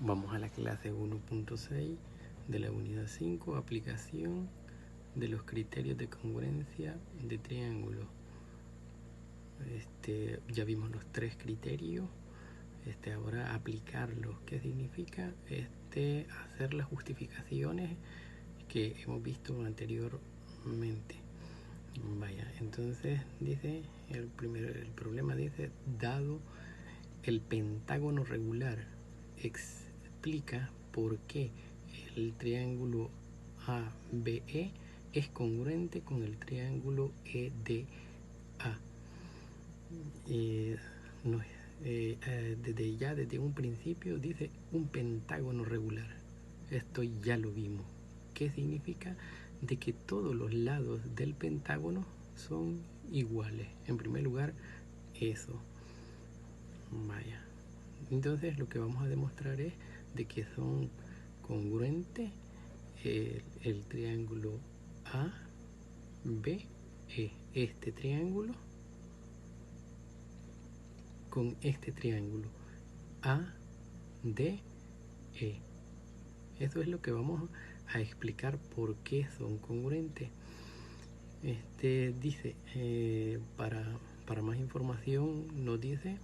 Vamos a la clase 1.6 de la unidad 5, aplicación de los criterios de congruencia de triángulos. Ya vimos los tres criterios. Ahora aplicarlos. ¿Qué significa? Hacer las justificaciones que hemos visto anteriormente. Vaya, entonces dice, el problema dice, dado el pentágono regular, explica por qué el triángulo ABE es congruente con el triángulo EDA. Desde un principio dice un pentágono regular. Esto ya lo vimos. ¿Qué significa? De que todos los lados del pentágono son iguales. En primer lugar, eso. Vaya. Entonces lo que vamos a demostrar es de que son congruentes el triángulo ABE, este triángulo, con este triángulo ADE. Eso es lo que vamos a explicar por qué son congruentes. Dice, para más información nos dice: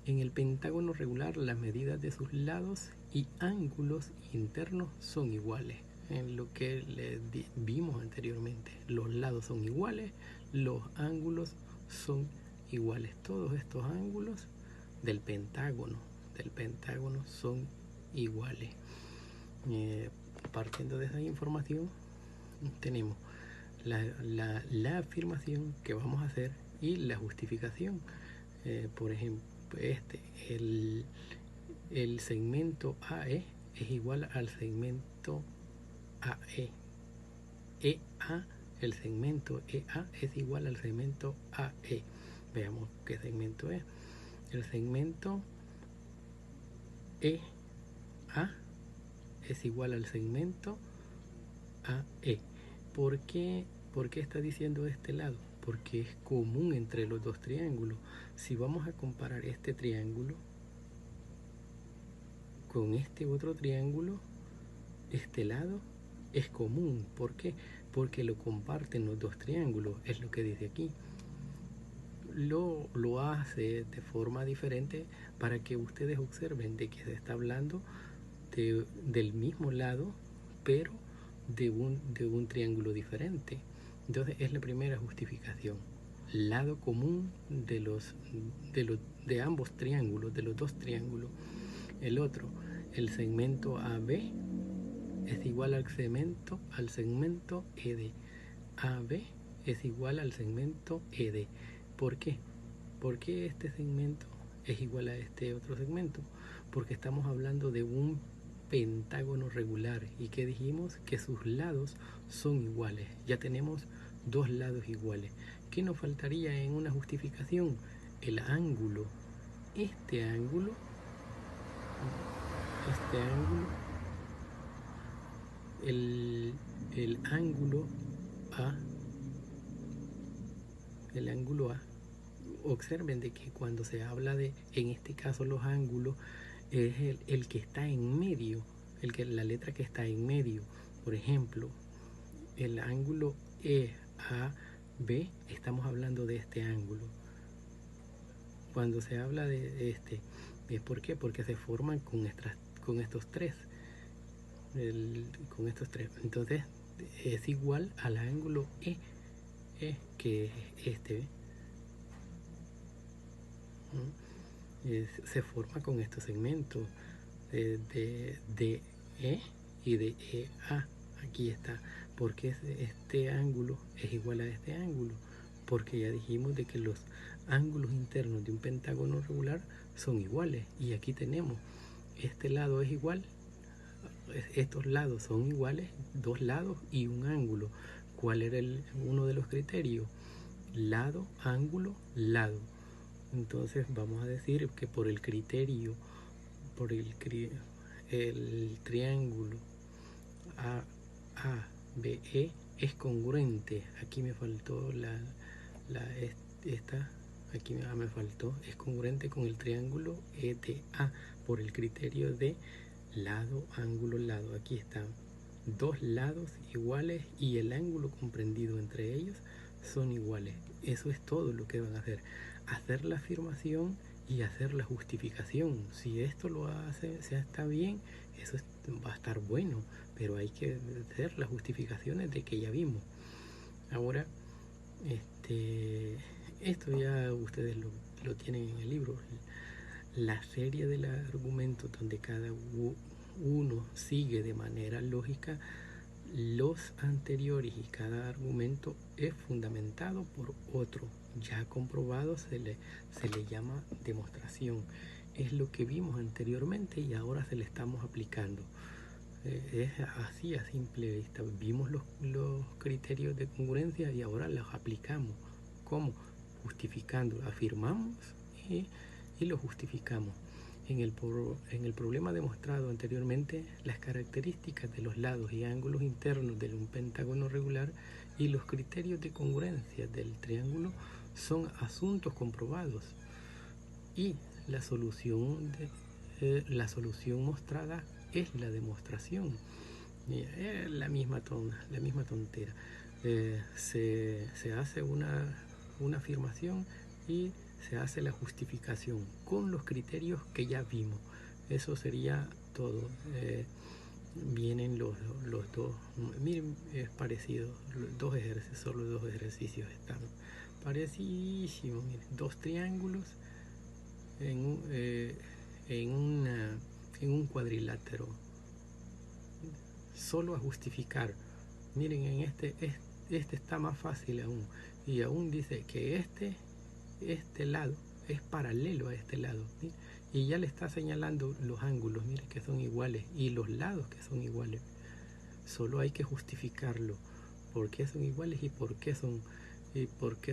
en el pentágono regular las medidas de sus lados y ángulos internos son iguales. En lo que vimos anteriormente, los lados son iguales, los ángulos son iguales. Todos estos ángulos del pentágono son iguales. Partiendo de esa información, tenemos la afirmación que vamos a hacer y la justificación. Por ejemplo, el segmento AE es igual al segmento AE. El segmento EA es igual al segmento AE. Veamos qué segmento es. El segmento EA es igual al segmento AE. ¿Por qué está diciendo este lado? Porque es común entre los dos triángulos. Si vamos a comparar este triángulo con este otro triángulo, este lado es común. ¿Por qué? Porque lo comparten los dos triángulos, es lo que dice aquí. Lo hace de forma diferente para que ustedes observen de que se está hablando del mismo lado, pero de un triángulo diferente. Entonces es la primera justificación. Lado común de ambos triángulos, de los dos triángulos. El otro, el segmento AB es igual al segmento ED. AB es igual al segmento ED. ¿Por qué? ¿Por qué este segmento es igual a este otro segmento? Porque estamos hablando de un pentágono regular. ¿Y que dijimos? Que sus lados son iguales. Ya tenemos dos lados iguales. ¿Qué nos faltaría en una justificación? El ángulo. Este ángulo, el ángulo A, observen de que cuando se habla de, en este caso, los ángulos, es el que está en medio, la letra que está en medio. Por ejemplo, el ángulo EAB, estamos hablando de este ángulo. Cuando se habla de este, ¿por qué? Porque se forman con estos tres. Entonces es igual al ángulo E, que es este. Se forma con estos segmentos de E y de EA. Aquí está. Porque este ángulo es igual a este ángulo, porque ya dijimos de que los ángulos internos de un pentágono regular son iguales, y aquí tenemos, este lado es igual, estos lados son iguales, dos lados y un ángulo. ¿Cuál era uno de los criterios? Lado, ángulo, lado. Entonces vamos a decir que por el criterio, por el triángulo ABE es congruente. Aquí me faltó aquí me faltó, es congruente con el triángulo ETA por el criterio de lado, ángulo, lado. Aquí están dos lados iguales y el ángulo comprendido entre ellos son iguales. Eso es todo lo que van a hacer. Hacer la afirmación y hacer la justificación. Si esto lo hace, si está bien, eso va a estar bueno, pero hay que hacer las justificaciones de que ya vimos. Ahora, esto ya ustedes lo tienen en el libro. La serie del argumento donde cada uno sigue de manera lógica los anteriores y cada argumento es fundamentado por otro ya comprobado, se le llama demostración. Es lo que vimos anteriormente y ahora se le estamos aplicando. Es así a simple vista. Vimos los criterios de congruencia y ahora los aplicamos. ¿Cómo? Justificando. Afirmamos y lo justificamos. En el problema demostrado anteriormente, las características de los lados y ángulos internos de un pentágono regular y los criterios de congruencia del triángulo son asuntos comprobados y la solución mostrada es la demostración. La misma tontera. Se hace una afirmación y se hace la justificación con los criterios que ya vimos. Eso sería todo. Vienen los dos. Miren, es parecido. Solo dos ejercicios están parecidísimos. Miren, dos triángulos en un cuadrilátero. Solo a justificar. Miren, en este está más fácil aún. Y aún dice que este lado es paralelo a este lado. ¿Sí? Y ya le está señalando los ángulos, miren, que son iguales, y los lados que son iguales. Solo hay que justificarlo. ¿Por qué son iguales y por qué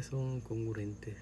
son congruentes?